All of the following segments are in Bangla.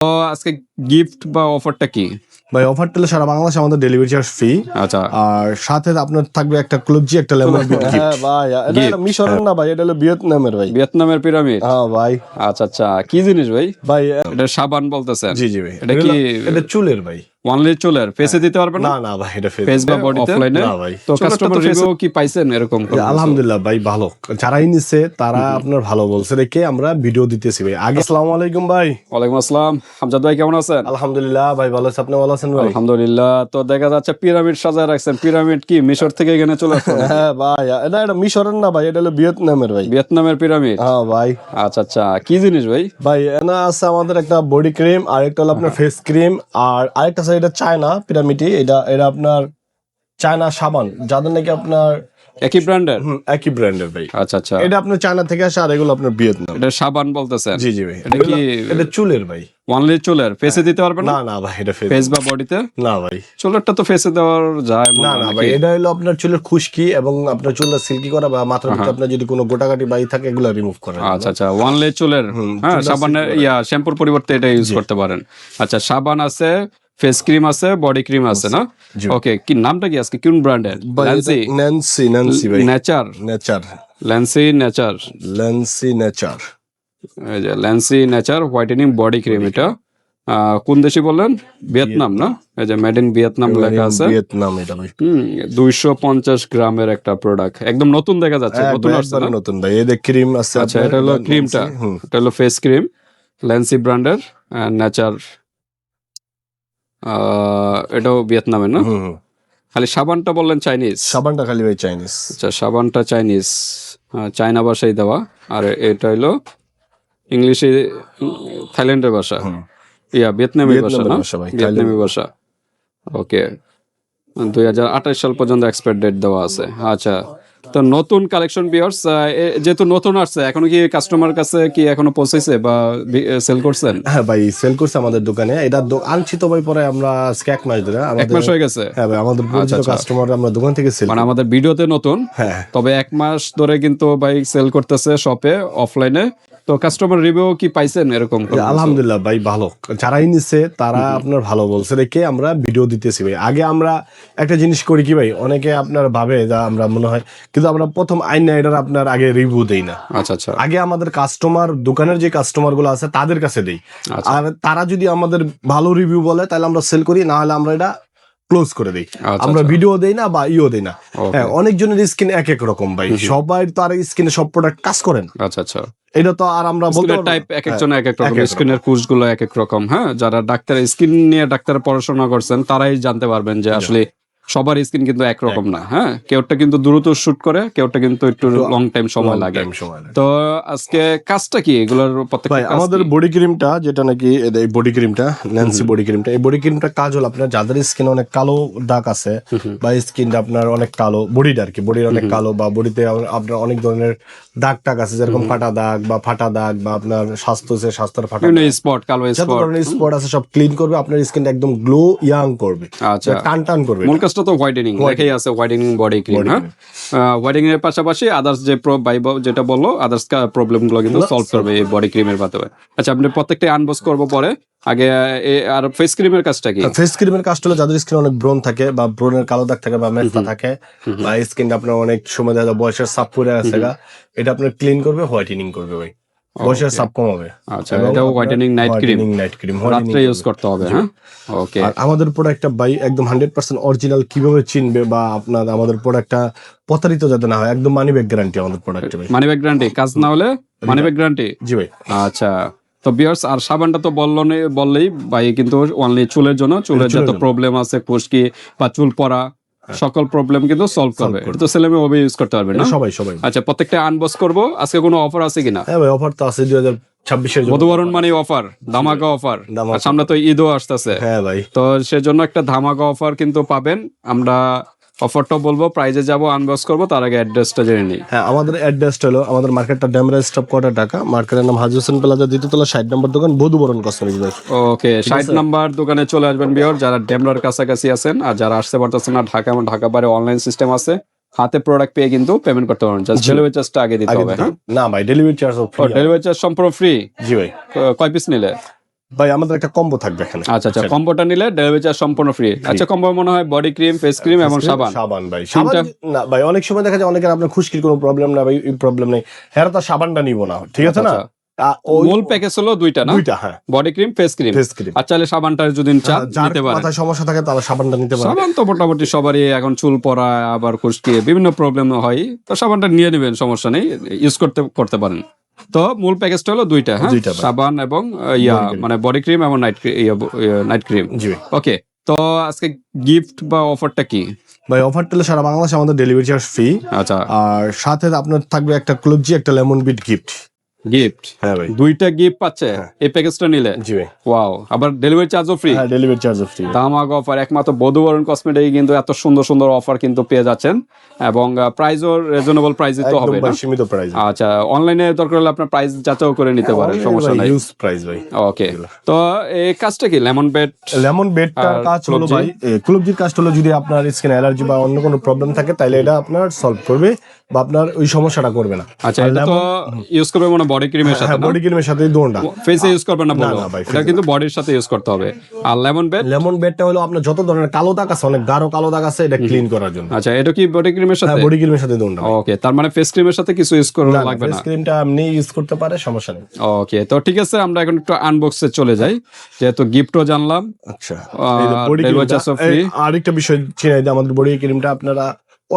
তো আজকে গিফট বা অফারটা কি? ভাই অফারটা হলো সারা বাংলাদেশে আমাদের ডেলিভারি চার্জ ফ্রি। আচ্ছা, আর সাথে আপনার থাকবে একটা ক্লুবজি, একটা লেমন গিফট। হ্যাঁ ভাই, এটা হলো মিশরের না ভাই, এটা হলো ভিয়েতনামের ভাই। ভিয়েতনামের পিরামিড। হ্যাঁ ভাই। আচ্ছা আচ্ছা, কি জিনিস ভাই? ভাই এটা সাবান বলতেছেন? জি জি ভাই। এটা কি এটা চুলের ভাই? অনলি চুলের, ফেসে দিতে পারবেন না না ভাই, এটা ফেস বা বডিতে অফলাইনে না ভাই। তো কাস্টমার রিভিউ কি পাইছেন এরকম? আলহামদুলিল্লাহ ভাই, ভালো। যারাই নিছে তারা আপনার ভালো বলছে দেখে আমরা ভিডিও দিতেছি ভাই। আগে আসসালামু আলাইকুম ভাই। ওয়ালাইকুম আসসালাম। হামজাদ ভাই কেমন আছেন? আলহামদুলিল্লাহ ভাই, ভালো আছি। আপনি ভালো আছেন ভাই? আলহামদুলিল্লাহ। তো দেখা যাচ্ছে পিরামিড সাজায় রাখছেন। পিরামিড কি মিশর থেকে এখানে চলে আসছে? হ্যাঁ ভাই, এটা মিশরের না ভাই, এটা হলো ভিয়েতনামের ভাই। ভিয়েতনামের পিরামিড। হ্যাঁ ভাই। আচ্ছা আচ্ছা, কি জিনিস ভাই? ভাই এনা আছে আমাদের একটা বডি ক্রিম, আর একটা হলো আপনার ফেস ক্রিম, আর আরেকটা আছে এটা চায়না পিরামিড। এটা আপনার চায়না সাবান, যাদের নাকি আপনার একই ব্র্যান্ডের? একই ব্র্যান্ডের ভাই। আচ্ছা আচ্ছা, এটা আপনার চায়না থেকে আসে, আর এগুলো আপনার ভিয়েতনাম। এটা সাবান বলতেছেন? জি জি ভাই। এটা কি এটা চুলের ভাই? অনলি চুলের, ফেসে দিতে পারবেন না না ভাই, এটা ফেস বা বডিতে না ভাই। চুলেরটা তো ফেসে দেওয়ার যায় না না ভাই, এটা হলো আপনার চুলের খুশকি এবং আপনার চুলটা সিল্কি করা, বা মাথার ভিতরে আপনার যদি কোনো গোটাকাটি বাই থাকে এগুলো রিমুভ করা। আচ্ছা আচ্ছা, অনলি চুলের। হ্যাঁ, সাবানের শ্যাম্পুর পরিবর্তে এটা ইউজ করতে পারেন। আচ্ছা, সাবান আছে, ফেস ক্রিম আছে, বডি ক্রিম আছে না? ওকে, কি নামটা কি আজকে কোন ব্র্যান্ডের? ন্যান্সি ভাই। নেচার ল্যান্সি নেচার এই যে ল্যান্সি নেচার হোয়াইটেনিং বডি ক্রিম। এটা কোন দেশি বললেন? ভিয়েতনাম না? এই যে মেড ইন ভিয়েতনাম লেখা আছে। ভিয়েতনাম এটা ভাই। 250 গ্রামের একটা প্রোডাক্ট, একদম নতুন দেখা যাচ্ছে। নতুন আসছে না? নতুন ভাই। এই যে ক্রিম আছে। আচ্ছা, এটা হলো ক্রিমটা, এটা হলো ফেস ক্রিম ল্যান্সি ব্র্যান্ডের নেচার। এটাও ভিয়েতনামের না? খালি সাবানটা বললেন চাইনিজ? সাবানটা খালি ভাই চাইনিজ। আচ্ছা, সাবানটা চাইনিজ, চায়না ভাষায় দেওয়া। আর এটা হলো ইংলিশে থাইল্যান্ডের ভাষা, ভিয়েতনামি ভাষা না? ভিয়েতনামি ভাষা। ওকে, 2028 সাল পর্যন্ত এক্সপায়ার ডেট দেওয়া আছে। আচ্ছা, তো নতুন কালেকশন ভিউয়ার্স, যেহেতু নতুন আসছে, এখনো কি কাস্টমার কাছে কি এখনো পৌঁছেছে বা সেল করছেন? হ্যাঁ ভাই, সেল করছে আমাদের দোকানে। এটা আনছি তো ভাই, পরে আমরা আজকে 1 মাস ধরে। 1 মাস হয়ে গেছে? হ্যাঁ ভাই, আমাদের পরিচিত কাস্টমার আমরা দোকান থেকে সেল, মানে আমাদের ভিডিওতে নতুন। হ্যাঁ, তবে 1 মাস ধরে কিন্তু ভাই সেল করতেছে শপে, অফলাইনে। তো কাস্টমার রিভিউ কি পাইছেন এরকম? আলহামদুলিল্লাহ ভাই, ভালো। যারাই নিছে তারা আপনার ভালো বলছে দেখে আমরা ভিডিও দিতেছি ভাই। আগে আমরা একটা জিনিস করি কি ভাই, অনেকে আপনার ভাবে যা আমরা মনে হয়, কিন্তু আমরা প্রথম আইনা এটার আপনার আগে রিভিউ দেই না। আচ্ছা আচ্ছা, আগে আমাদের কাস্টমার, দোকানের যে কাস্টমার গুলো আছে তাদের কাছে দেই। আর তারা যদি আমাদের ভালো রিভিউ বলে তাহলে আমরা সেল করি, না হলে আমরা এটা ক্লোজ করে দিই। আমরা ভিডিও দেই না বা দেই না। হ্যাঁ, অনেকজনের স্কিন এক এক রকম ভাই, সবাই তো আর স্কিনে সব প্রোডাক্ট কাজ করেন। আচ্ছা আচ্ছা, এটা তো আর আমরা বলতে টাইপ এক একজন এক এক রকম, স্কিনের কোষ গুলো এক এক রকম। হ্যাঁ, যারা ডাক্তার স্কিন নিয়ে পড়াশোনা করছেন তারাই জানতে পারবেন যে আসলে সবার স্কিন কিন্তু একরকম না। হ্যাঁ, কেউটা কিন্তু দ্রুত শুট করে, কেউটা কিন্তু একটু লং টাইম সময় লাগে। তো আজকে কাজটা কি এগুলোর প্রত্যেকটা? আমাদের বডি ক্রিমটা, যেটা নাকি এই বডি ক্রিমটা, ন্যান্সি বডি ক্রিমটা, এই বডি ক্রিমটা কাজ হলো আপনার যাদের স্কিনে অনেক কালো দাগ আছে, বা স্কিনটা আপনার অনেক কালো, বডিটা আর কি, বডির অনেক কালো, বা বডিতে আপনার অনেক ধরনের দাগ টাগ আছে, যেরকম ফাটা দাগ বা ফাটা দাগ, বা আপনার স্বাস্থ্যের ফাটা স্পট, কালো স্পট আছে, সব ক্লিন করবে। আপনার স্কিনটা একদম গ্লো ইয়াং করবে। আচ্ছা, টান করবে। মূল কাজটা তো হোয়াইটেনিং, লেখাই আছে হোয়াইটেনিং বডি ক্রিম। হ্যাঁ, হোয়াইটেনিং এর পাশাপাশি আদার্স যে যেটা বললো, আদার্স প্রবলেম গুলো কিন্তু সলভ করবে এই বডি ক্রিমের মাধ্যমে। আচ্ছা, আপনি প্রত্যেকটা আনবক্স করবো পরে। আগে আর ফেস ক্রিমের কাজটা কি? ফেস ক্রিমের কাজটা হলো যাদের স্কিনে অনেক ব্রণ থাকে, বা ব্রণের কালো দাগ থাকে, বা মেস্তা থাকে, বা স্কিনটা আপনার অনেক সময় দেখা যায় বয়সের ছাপ পড়ে আছে, এটা আপনার ক্লিন করবে, হোয়াইটেনিং করবে ভাই, বয়সের ছাপ কমাবে। আচ্ছা, এটাও হোয়াইটেনিং নাইট ক্রিম, রাত্রে ইউজ করতে হবে। হ্যাঁ, ওকে। আর আমাদের প্রোডাক্টটা ভাই একদম 100% অরিজিনাল কিভাবে চিনবে, বা আপনার আমাদের প্রোডাক্টটা প্রতারিত যাতে না হয়, একদম মানি ব্যাগ গ্যারান্টি আমাদের প্রোডাক্টে ভাই। মানি ব্যাগ গ্যারান্টি, কাজ না হলে মানি ব্যাগ গ্যারান্টি? জি ভাই। আচ্ছা, তো ভিউয়ার্স, আর সাবানটা তো বললেই ভাই কিন্তু অনলি চুলের জন্য, চুলের যত প্রবলেম আছে, খুশকি বা চুল পড়া, সকল প্রবলেম কিন্তু সলভ করবে। এটা তো ছেলে মেয়ে ইউজ করতে পারবে না? সবাই। আচ্ছা, প্রত্যেকটা আনবক্স করবো। আজকে কোনো অফার আছে কিনা? হ্যাঁ ভাই, অফার তো আছে 2026 মধুবরণ মানে অফার, ধামাকা অফার। সামনে তো ঈদও আসতেছে। হ্যাঁ ভাই, তো সেজন্য একটা ধামাকা অফার কিন্তু পাবেন। আমরা অফারটা বলবো, প্রাইজে যাবো, আনবক্স করবো, তার আগে অ্যাড্রেসটা জেনে নিই। হ্যাঁ, আমাদের অ্যাড্রেসটা হলো, আমাদের মার্কেটটা ড্যামরাজ স্টপ কোয়ার্টার ঢাকা। মার্কেটের নাম হাজী হোসেন প্লাজা, 2য় তলা, 60 নম্বর দোকান, মধুবরণ কসমেটিক্স ভাই। ওকে, 60 নাম্বার দোকানে চলে আসবেন ভিউয়ার, যারা ড্যামরার কাছাকাছি আছেন। আর যারা আসতে পারতেছেন না, ঢাকা বাইরে অনলাইন সিস্টেম আছে, হাতে প্রোডাক্ট পেয়ে কিন্তু পেমেন্ট করতে পারবেন। জাস্ট ডেলিভারি চার্জটা আগে দিতে হবে। হ্যাঁ, না ভাই, ডেলিভারি চার্জ ডেলিভারি চার্জ সম্পূর্ণ ফ্রি। জি ভাই। কয় পিস নিলে? ভাই আমাদের একটা কম্বো থাকবে এখানে। আচ্ছা আচ্ছা, কম্বোটা নিলে ডেলিভারি চার্জ সম্পূর্ণ ফ্রি। আচ্ছা, কম্বো মনে হয় বডি ক্রিম, ফেস ক্রিম এবং সাবান। সাবান ভাই, সাবান না ভাই, অনেক সময় দেখা যায় অনেকের আপনার খুশকির কোনো প্রবলেম না ভাই, প্রবলেম নেই, হ্যাঁ তো সাবানটা নিব না, ঠিক আছে না? মূল প্যাকেজ হলো দুইটা না? দুইটা, হ্যাঁ, বডি ক্রিম, ফেস ক্রিম। আর চাইলে সাবানটা যদি চান নিতে পারেন। মাথায় সমস্যা থাকে তাহলে সাবানটা নিতে পারেন। সাবান তো মোটামুটি সবারই এখন চুল পড়া আবার খুশকি বিভিন্ন প্রবলেম হয়, তো সাবানটা নিয়ে নেবেন, সমস্যা নেই, ইউজ করতে পারেন। তো মূল প্যাকেজটা হলো দুইটা, হ্যাঁ, সাবান এবং মানে বডি ক্রিম এবং নাইট ক্রিম। ওকে, তো আজকে গিফট বা অফারটা কি ভাই? অফার দিলে সারা বাংলাদেশে আমাদের ডেলিভারি চার্জ ফ্রি। আচ্ছা, আর সাথে আপনার থাকবে একটা ক্লোবজি, একটা লেমন বিট গিফট। হ্যাঁ ভাই, দুইটা গিফট পাচ্ছে এই প্যাকেজটা নিলে। জি ভাই। ওয়াও, আবার ডেলিভারি চার্জও ফ্রি। হ্যাঁ, ডেলিভারি চার্জও ফ্রি। দামাক অফার, একমাত্র বধুবরণ কসমেটিক কিন্তু এত সুন্দর সুন্দর অফার কিন্তু পেয়ে যাচ্ছেন, এবং প্রাইসও রিজনেবল প্রাইসে তো হবে না, সীমিত প্রাইস। আচ্ছা, অনলাইনে দরকার হলে আপনার প্রাইস যাচাইও করে নিতে পারেন, সমস্যা নাই, ইউজ প্রাইস ভাই। ওকে, তো এই কাজটা কি লেমন বেডটার কাজ হলো ভাই, ক্লোবজির কাজ হলো যদি আপনার স্কিন অ্যালার্জি বা অন্য কোনো প্রবলেম থাকে তাহলে এটা আপনার সলভ করবে বা আপনার ওই সমস্যাটা করবে না। আচ্ছা, এটা তো ইউজ করবে মানে বডি ক্রিমের সাথে না? বডি ক্রিমের সাথে দোনটা, ফেসে ইউজ করবে না বলো, এটা কিন্তু বডির সাথে ইউজ করতে হবে। আর লেমন বেডটা হলো আপনার যত ধরনের কালো দাগ আছে, অনেক গাঢ় কালো দাগ আছে, এটা ক্লিন করার জন্য। আচ্ছা, এটা কি বডি ক্রিমের সাথে? বডি ক্রিমের সাথে দোনটা। ওকে, তার মানে ফেস ক্রিমের সাথে কিছু ইউজ করা লাগবে না, ফেস ক্রিমটা আপনি ইউজ করতে পারে, সমস্যা নেই। ওকে, তো ঠিক আছে, আমরা এখন একটু আনবক্সে চলে যাই, যেহেতু গিফটও জানলাম। আচ্ছা, আরেকটা বিষয় চিনাই দিই, আমাদের বডি ক্রিমটা আপনারা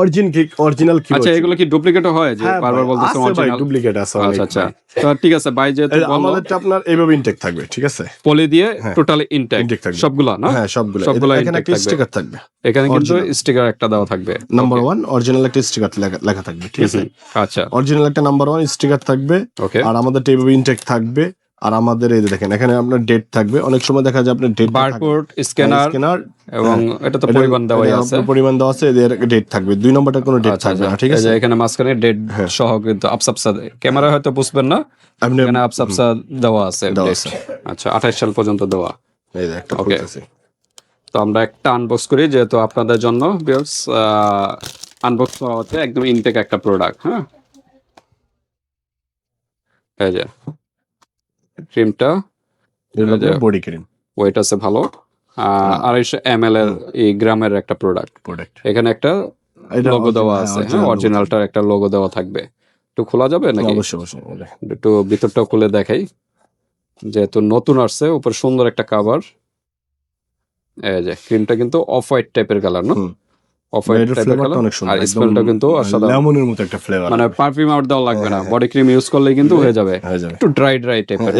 অরিজিনাল কি? আচ্ছা, এগুলো কি ডুপ্লিকেট হয় যে বারবার বলতেছেন অরিজিনাল? ডুপ্লিকেট আছে। আচ্ছা আচ্ছা, তো ঠিক আছে ভাই, যেহেতু আমাদেরটা আপনার এইভাবে ইনটেক থাকবে, ঠিক আছে, পলি দিয়ে টোটালি ইনটেক থাকবে সবগুলো না? হ্যাঁ, সবগুলো। এখানে একটা স্টিকার থাকবে, এখানে কিন্তু স্টিকার একটা দেওয়া থাকবে, নাম্বার 1 অরিজিনাল একটা স্টিকার লেখা থাকবে, ঠিক আছে? আচ্ছা, অরিজিনাল একটা নাম্বার 1 স্টিকার থাকবে। আর আমাদের এইভাবে ইনটেক থাকবে। আর আমাদের এই যে দেখেন, এখানে আপনার ডেট থাকবে, অনেক সময় দেখা যায় আপনার ডেট, বারকোড, স্ক্যানার, এবং এটা তো পরিমাণ দেওয়া আছে, পরিমাণ দেওয়া আছে, এর ডেট থাকবে। 2 নম্বরটা কোনো ডেট থাকবে না, ঠিক আছে? এখানে মাঝখানে ডেট সহ কিন্তু আপসাপসা, ক্যামেরা হয়তো বুঝবেন না, এখানে আপসাপসা দেওয়া আছে। আচ্ছা, 28 সাল পর্যন্ত দেওয়া। এই যে একটা খুলতেছি, তো আমরা একটা আনবক্স করি, যেহেতু আপনাদের জন্য ভিউয়ার্স আনবক্স করা হচ্ছে একদম ইনটেক একটা প্রোডাক্ট। হ্যাঁ, এই যে ক্রিমটা, বডি ক্রিম, ওয়েট আছে ভালো, 250 ml এর এই গ্রামের একটা প্রোডাক্ট। এখানে একটা লোগো দেওয়া আছে, হ্যাঁ, অরিজিনালটার একটা লোগো দেওয়া থাকবে। একটু খোলা যাবে নাকি? অবশ্যই। একটু ভিতরটাও খুলে দেখাই, যেহেতু নতুন আসছে, উপর সুন্দর একটা কভার। এই যে ক্রিমটা কিন্তু অফ হোয়াইট টাইপের কালার, না? অফ হোয়াইট টাইপের কালার, আর স্মেলটা কিন্তু লেমনের মতো একটা ফ্লেভার, মানে পারফিউম আউট দেওয়া লাগবে না, বডি ক্রিম ইউজ করলে কিন্তু হয়ে যাবে, একটু ড্রাই টাইপের।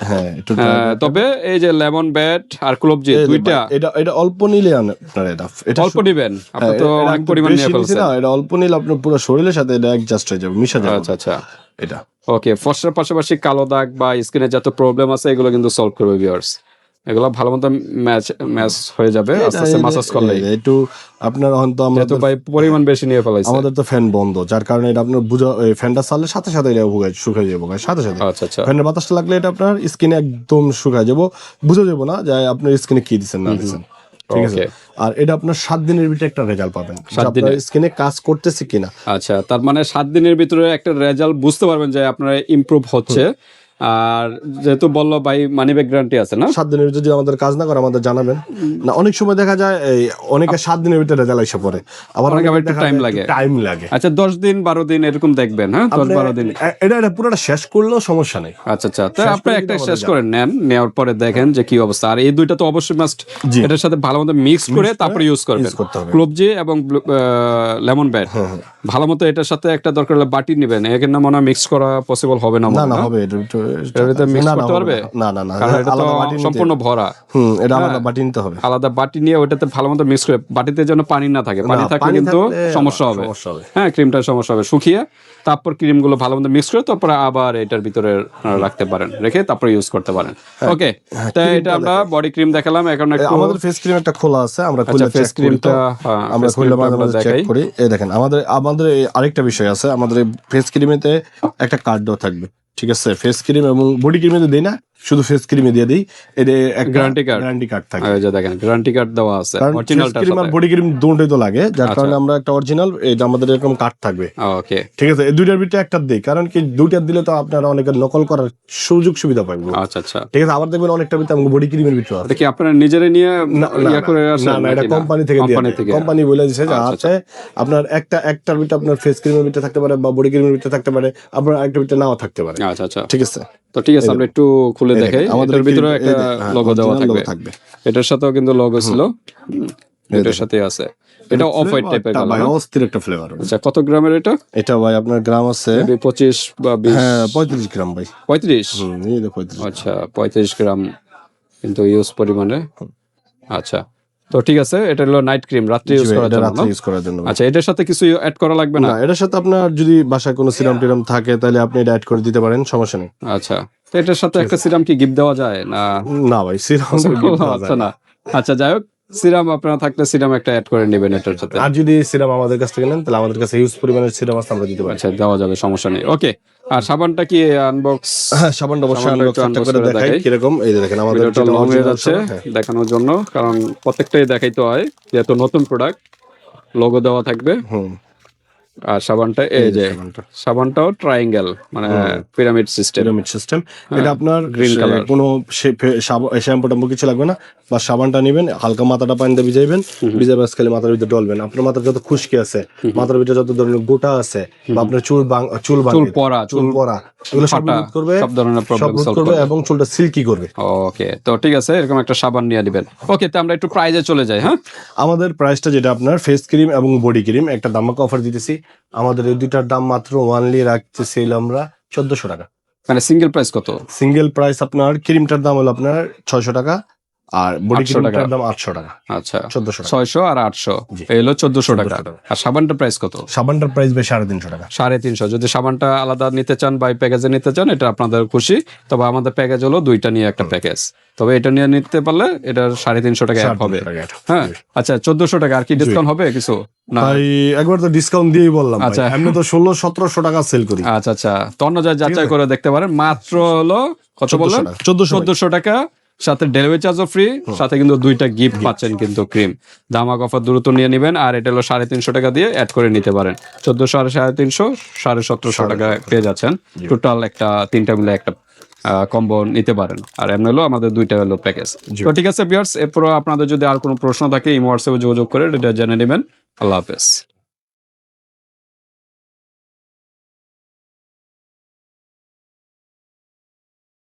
হ্যাঁ, তবে এই যে লেমন ব্যাট আর ক্লোবজি দুইটা, এটা অল্প নিলে আপনারা এটা অল্প নেবেন, আপনি তো অনেক পরিমাণ নিয়ে ফেলছেন না, এটা অল্প নিলে আপনার পুরো শরীরের সাথে এটা অ্যাডজাস্ট হয়ে যাবে, মিশে যাবে। আচ্ছা আচ্ছা, এটা ওকে। ফর্সার পাশাপাশি কালো দাগ বা স্কিনে যত প্রবলেম আছে এগুলো কিন্তু সলভ করবে ভিউয়ার্স, এগুলো ভালো মতো ম্যাচ হয়ে যাবে আস্তে আস্তে মাসাজ করলে। একটু আপনার হয়তো আমরা তো ভাই পরিমাণ বেশি নিয়ে ফেলাইছি, আমাদের তো ফ্যান বন্ধ, যার কারণে এটা আপনার ফ্যানটা চাললে সাথে সাথে এটা শুকায় যাবো, সাথে সাথে। আচ্ছা আচ্ছা, ফ্যানের বাতাসটা লাগলে এটা আপনার স্কিনে একদম শুকায় যাবো, বুঝা যাবো না যে আপনার স্কিনে কি দিচ্ছেন না দিচ্ছেন, ঠিক আছে? আর এটা আপনার 7 দিনের ভিতরে একটা রেজাল্ট পাবেন, 7 দিনের স্কিনে কাজ করতেছে কিনা। আচ্ছা, তার মানে 7 দিনের ভিতরে একটা রেজাল্ট বুঝতে পারবেন যে আপনার ইমপ্রুভ হচ্ছে। আর যেহেতু বললো ভাই মানি ব্যাক গ্যারান্টি আছে না, 7 দিনের ভিতরে যদি আমাদের কাজ না করে আমাদের জানাবেন না। অনেক সময় দেখা যায় অনেকে 7 দিনের ভিতরে রেজাল্ট এসে পড়ে, আবার অনেকে একটু টাইম লাগে। আচ্ছা, 10 দিন 12 দিন এরকম দেখবেন, হ্যাঁ, 10-12 দিন এটা পুরোটা শেষ করলেও সমস্যা নেই। আচ্ছা আচ্ছা, তাই আপনি একটা শেষ করে নেওয়ার পরে দেখেন যে কি অবস্থা। আর এই দুইটা তো অবশ্যই মাস্ট এটার সাথে ভালো মতো মিক্স করে তারপরে ইউজ করবেন, ক্লোবজি এবং লেমন ব্যাট ভালো মতো। এটার সাথে একটা দরকার হলে বাটি নেবেন, এখানে মনে হয় মিক্স করা পসিবল হবে না? না হবে, সম্পূর্ণ ভরা, এটা আলাদা বাটি নিতে হবে, আলাদা বাটি নিয়ে ওইটাতে ভালো মতো মিক্স করে, বাটিতে যেন পানি না থাকে, পানি থাকলে কিন্তু সমস্যা হবে, হ্যাঁ, ক্রিমটার সমস্যা হবে। শুকিয়ে তারপর ক্রিম গুলো ভালো মতো মিক্স করে তারপরে আবার এটার ভিতরে রাখতে পারেন, রেখে তারপরে ইউজ করতে পারেন। ওকে, তাই এটা আমরা বডি ক্রিম দেখালাম, এখন আমাদের ফেস ক্রিম একটা খোলা আছে, আমরা খুলে ফেস ক্রিমটা আমরা খুলে চেক করি। এই দেখেন, আমাদের আরেকটা বিষয় আছে, আমাদের ফেস ক্রিমেতে একটা কার্ড দেওয়া থাকবে, ঠিক আছে? ফেস ক্রিম এবং বডি ক্রিমে তো দেই না, শুধু ফেস ক্রিমে দিয়ে দিই, এর Guarantee card? গ্যারান্টি কার্ড থাকে। এই যে দেখেন গ্যারান্টি কার্ড দেওয়া আছে কারণ অরিজিনালটার ক্রিম আর সাথে। বডি ক্রিম দুটোই তো লাগে, যার কারণে আমরা একটা অরিজিনাল, এটা আমাদের এরকম কার্ড থাকবে। ওকে, ঠিক আছে, এই দুইটার ভিতরে একটা দিই, কারণ কি দুইটার দিলে তো আপনারা অনেকে নকল করার সুযোগ সুবিধা পাইবো। আচ্ছা আচ্ছা। ঠিক আছে, আবার দেখবেন অনেকটা ভিতরে আমাকে বডি ক্রিমের ভিতরে আছে। এটা কি আপনারা নিজেরাই নিয়ে ইয়া করে আসেন? না, এটা কোম্পানি থেকে দিয়ে দেয়। কোম্পানি বলে দিয়েছে যে আছে আপনার একটার ভিতরে আপনার ফেস ক্রিমের ভিতরে থাকতে পারে বা বডি ক্রিমের ভিতরে থাকতে পারে, আপনার আরেকটা ভিতরে নাও থাকতে পারে। আচ্ছা আচ্ছা, ঠিক আছে, তো ঠিক আছে, আমরা একটু খুলে দেখাই। আমাদের ভিতরে একটা লোগো দেওয়া থাকবে, এটার সাথেও কিন্তু লোগো ছিল, এটার সাথে আছে। এটা অফ হোয়াইট টাইপের কালার, অস্থির একটা ফ্লেভার। আচ্ছা, কত গ্রামের এটা? এটা ভাই আপনার গ্রাম আছে 25 বা 20? হ্যাঁ 35 গ্রাম ভাই। 35? এই দেখো 35। আচ্ছা, 35 গ্রাম কিন্তু ইউজ পরিমাণে। আচ্ছা, তো ঠিক আছে, এটা হলো নাইট ক্রিম, রাত্রে ইউজ করার জন্য। রাত্রে ইউজ করার জন্য। আচ্ছা, এটার সাথে কিছু অ্যাড করা লাগবে না? না, এটার সাথে আপনার যদি বাসায় কোনো সিরাম টিরাম থাকে তাহলে আপনি এটা অ্যাড করে দিতে পারেন, সমস্যা নেই। আচ্ছা, তো এটার সাথে একটা সিরাম কি গিফট দেওয়া যায় না? না ভাই, সিরাম আচ্ছা না, আচ্ছা যাই হোক, সিরাম আপনারা থাকলে সিরাম একটা অ্যাড করে নেবেন এটার সাথে। আর যদি সিরাম আমাদের কাছ থেকে নেন তাহলে আমাদের কাছে হিউজ পরিমাণের সিরাম আছে, আমরা দিতে পারি। আচ্ছা, দেওয়া যাবে, সমস্যা নেই। ওকে, আর সাবানটা কি আনবক্স? হ্যাঁ, সাবানটা অবশ্যই সাবানটা আনবক্স একটু করে unbox করে দেখাই দেখাই। কিরকম। এই যে দেখেন আমাদের ভিডিওটা লং হয়ে যাচ্ছে দেখানোর জন্য, কারণ প্রত্যেকটাই দেখাইতে হয়, যেহেতু নতুন প্রোডাক্ট। লোগো দেওয়া থাকবে। আর সাবানটা এই যে সাবানটাও ট্রায়াঙ্গেল, মানে পিরামিড সিস্টেম। এটা আপনার গ্রিন কালার। কোনো শ্যাম্পু টাম্পু কিছু লাগবে না, বা সাবানটা নেবেন, হালকা মাথাটা পানিতে ভিজাইবেন, ভিজাই বাস খালি মাথার ভিতরে ডলবেন। আপনার মাথার যত খুশকি আছে, মাথার ভিতরে যত ধরনের গোটা আছে, বা আপনার চুল পড়া, এগুলো সব রোধ করবে, সব ধরনের প্রবলেম রোধ সলভ করবে করবে এবং চুলটা সিল্কি করবে। ওকে, তো ঠিক আছে, এরকম একটা সাবান নিয়ে দিবেন। ওকে, তো আমরা একটু প্রাইজে চলে যাই। হ্যাঁ, আমাদের প্রাইসটা যেটা আপনার ফেস ক্রিম এবং বডি ক্রিম একটা ধামাকা অফার দিতেছি। আমাদের এই দুইটার দাম মাত্র ওয়ানলি রাখতেছি আমরা 1400 টাকা। মানে সিঙ্গেল প্রাইস কত? সিঙ্গেল প্রাইস আপনার ক্রিমটার দাম হলো আপনার 600 টাকা, আর বডি 800 টাকা। ক্রিমটার দাম 800 টাকা। আচ্ছা, 1400 টাকা। 600 আর 800, এই হলো 1400 টাকা। আর সাবানটার প্রাইস কত? সাবানটার প্রাইস ভাই 350 টাকা। 350। যদি সাবানটা আলাদা নিতে চান বা প্যাকেজে নিতে চান, এটা আপনাদের খুশি। তবে আমাদের প্যাকেজ হলো দুইটা নিয়ে একটা প্যাকেজ, তবে এটা নিয়ে নিতে পারলে এটার 350 টাকা অ্যাড হবে। হ্যাঁ, আচ্ছা, 1400 টাকা। আর কি ডিসকাউন্ট হবে কিছু? না ভাই একবার তো ডিসকাউন্ট দিয়েই বললাম। আচ্ছা, আমি তো 1600-1700 টাকা সেল করি। আচ্ছা আচ্ছা, তো অন্য জায়গায় যাচাই করে দেখতে পারেন। মাত্র হলো কত বললেন? 1400 টাকা, সাথে ডেলিভারি চার্জও ফ্রি, সাথে কিন্তু দুইটা গিফট পাচ্ছেন কিন্তু ক্রিম। ধামাক অফার, দ্রুত নিয়ে নেবেন। আর এটা হলো 350 টাকা দিয়ে অ্যাড করে নিতে পারেন। 1400 আর 350, 1750 টাকা পেয়ে যাচ্ছেন। টোটাল একটা তিনটা মিলে একটা কম্বো নিতে পারেন। আর এমন হলো আমাদের দুইটা হলো প্যাকেজ। তো ঠিক আছে ভিউয়ার্স, এরপর আপনাদের যদি আর কোনো প্রশ্ন থাকে এই হোয়াটসঅ্যাপে যোগাযোগ করে এটা জেনে নেবেন। আল্লাহ হাফেজ।